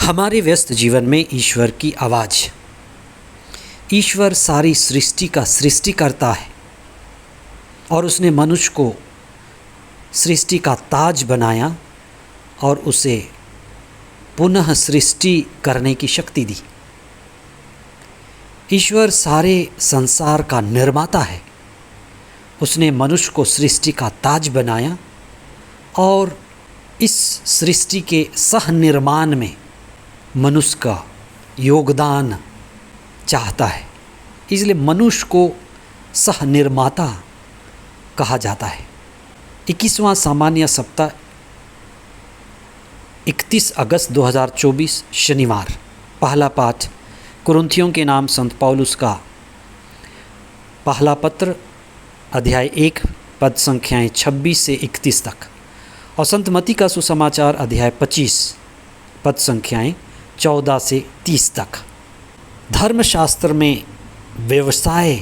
हमारे व्यस्त जीवन में ईश्वर की आवाज़। ईश्वर सारी सृष्टि का सृष्टिकर्ता है और उसने मनुष्य को सृष्टि का ताज बनाया और उसे पुनः सृष्टि करने की शक्ति दी। ईश्वर सारे संसार का निर्माता है। उसने मनुष्य को सृष्टि का ताज बनाया और इस सृष्टि के सह निर्माण में मनुष्य का योगदान चाहता है, इसलिए मनुष्य को सह निर्माता कहा जाता है। 21वां सामान्य सप्ताह 31 अगस्त 2024 शनिवार। पहला पाठ कुरिन्थियों के नाम संत पौलुस का पहला पत्र अध्याय 1 पद संख्याएं 26 से 31 तक और संत मत्ती का सुसमाचार अध्याय 25 पद संख्याएं 14 से 30 तक। धर्मशास्त्र में व्यवसाय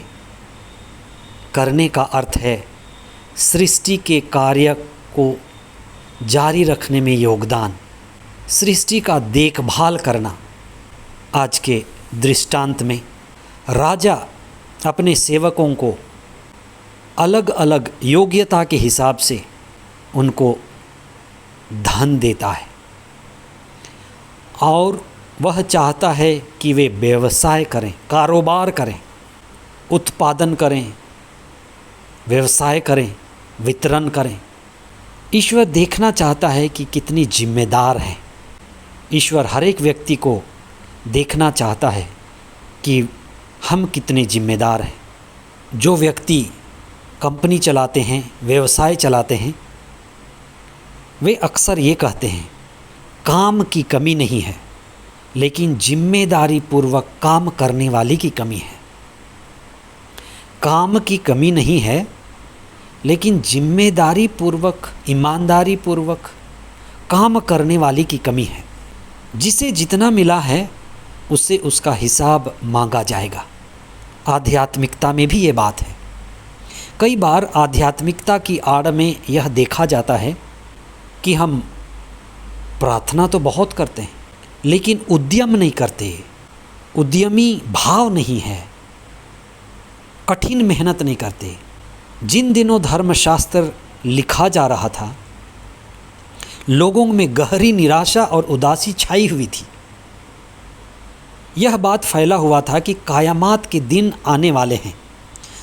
करने का अर्थ है सृष्टि के कार्य को जारी रखने में योगदान, सृष्टि का देखभाल करना। आज के दृष्टांत में राजा अपने सेवकों को अलग अलग योग्यता के हिसाब से उनको धन देता है और वह चाहता है कि वे व्यवसाय करें, कारोबार करें, उत्पादन करें, व्यवसाय करें, वितरण करें। ईश्वर देखना चाहता है कि कितनी जिम्मेदार है। ईश्वर हर एक व्यक्ति को देखना चाहता है कि हम कितने जिम्मेदार हैं। जो व्यक्ति कंपनी चलाते हैं, व्यवसाय चलाते हैं, वे अक्सर ये कहते हैं काम की कमी नहीं है, लेकिन जिम्मेदारी पूर्वक काम करने वाले की कमी है। काम की कमी नहीं है, लेकिन जिम्मेदारी पूर्वक, ईमानदारी पूर्वक काम करने वाले की कमी है। जिसे जितना मिला है उससे उसका हिसाब मांगा जाएगा। आध्यात्मिकता में भी ये बात है। कई बार आध्यात्मिकता की आड़ में यह देखा जाता है कि हम प्रार्थना तो बहुत करते हैं, लेकिन उद्यम नहीं करते, उद्यमी भाव नहीं है, कठिन मेहनत नहीं करते। जिन दिनों धर्मशास्त्र लिखा जा रहा था, लोगों में गहरी निराशा और उदासी छाई हुई थी। यह बात फैला हुआ था कि क़यामत के दिन आने वाले हैं,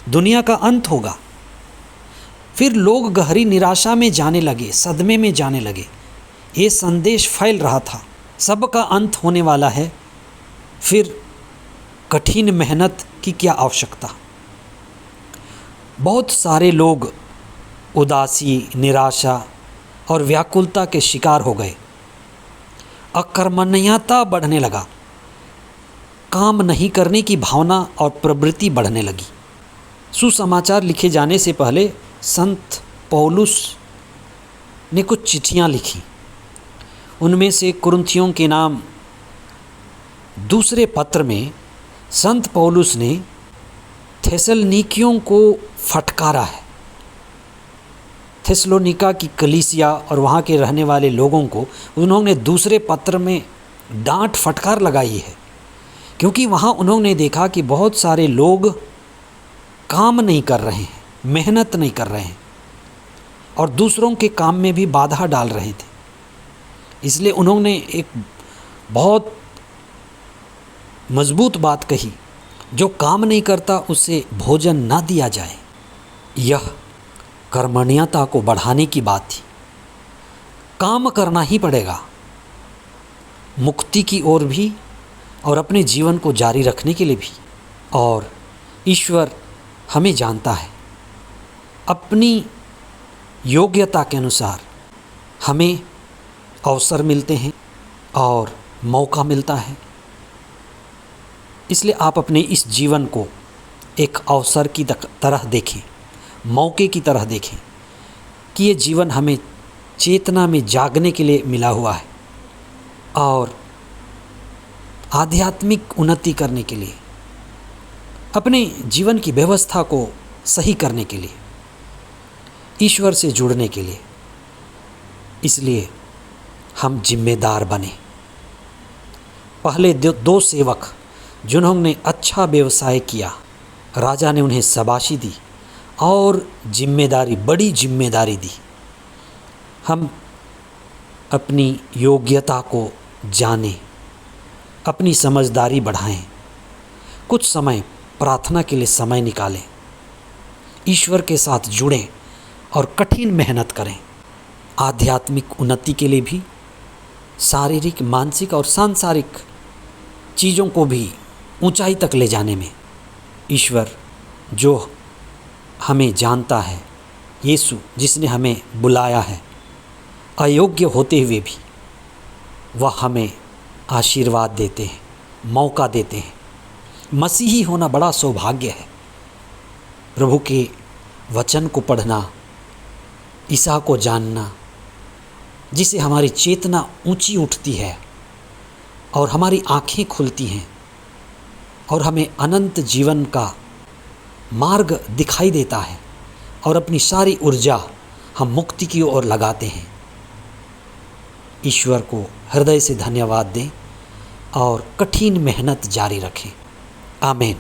दुनिया का अंत होगा। फिर लोग गहरी निराशा में जाने लगे, सदमे में जाने लगे। ये संदेश फैल रहा था, सबका अंत होने वाला है, फिर कठिन मेहनत की क्या आवश्यकता। बहुत सारे लोग उदासी, निराशा और व्याकुलता के शिकार हो गए। अकर्मण्यता बढ़ने लगा, काम नहीं करने की भावना और प्रवृत्ति बढ़ने लगी। सुसमाचार लिखे जाने से पहले संत पौलुस ने कुछ चिट्ठियाँ लिखी। उनमें से कुरिन्थियों के नाम दूसरे पत्र में संत पौलुस ने थेसलनिकियों को फटकारा है। थेसलोनिका की कलीसिया और वहाँ के रहने वाले लोगों को उन्होंने दूसरे पत्र में डांट फटकार लगाई है, क्योंकि वहाँ उन्होंने देखा कि बहुत सारे लोग काम नहीं कर रहे हैं, मेहनत नहीं कर रहे हैं और दूसरों के काम में भी बाधा डाल रहे थे। इसलिए उन्होंने एक बहुत मजबूत बात कही, जो काम नहीं करता उसे भोजन ना दिया जाए। यह कर्मण्यता को बढ़ाने की बात थी। काम करना ही पड़ेगा, मुक्ति की ओर भी और अपने जीवन को जारी रखने के लिए भी। और ईश्वर हमें जानता है, अपनी योग्यता के अनुसार हमें अवसर मिलते हैं और मौका मिलता है। इसलिए आप अपने इस जीवन को एक अवसर की तरह देखें, मौके की तरह देखें कि ये जीवन हमें चेतना में जागने के लिए मिला हुआ है और आध्यात्मिक उन्नति करने के लिए, अपने जीवन की व्यवस्था को सही करने के लिए, ईश्वर से जुड़ने के लिए। इसलिए हम जिम्मेदार बने, पहले दो सेवक जिन्होंने अच्छा व्यवसाय किया, राजा ने उन्हें शाबाशी दी और बड़ी जिम्मेदारी दी। हम अपनी योग्यता को जानें, अपनी समझदारी बढ़ाएं, कुछ समय प्रार्थना के लिए समय निकालें, ईश्वर के साथ जुड़ें और कठिन मेहनत करें। आध्यात्मिक उन्नति के लिए भी, शारीरिक, मानसिक और सांसारिक चीज़ों को भी ऊंचाई तक ले जाने में ईश्वर जो हमें जानता है, यीशु जिसने हमें बुलाया है, अयोग्य होते हुए भी वह हमें आशीर्वाद देते हैं, मौका देते हैं। मसीही होना बड़ा सौभाग्य है। प्रभु के वचन को पढ़ना, ईसा को जानना, जिसे हमारी चेतना ऊंची उठती है और हमारी आँखें खुलती हैं और हमें अनंत जीवन का मार्ग दिखाई देता है और अपनी सारी ऊर्जा हम मुक्ति की ओर लगाते हैं। ईश्वर को हृदय से धन्यवाद दें और कठिन मेहनत जारी रखें। आमीन।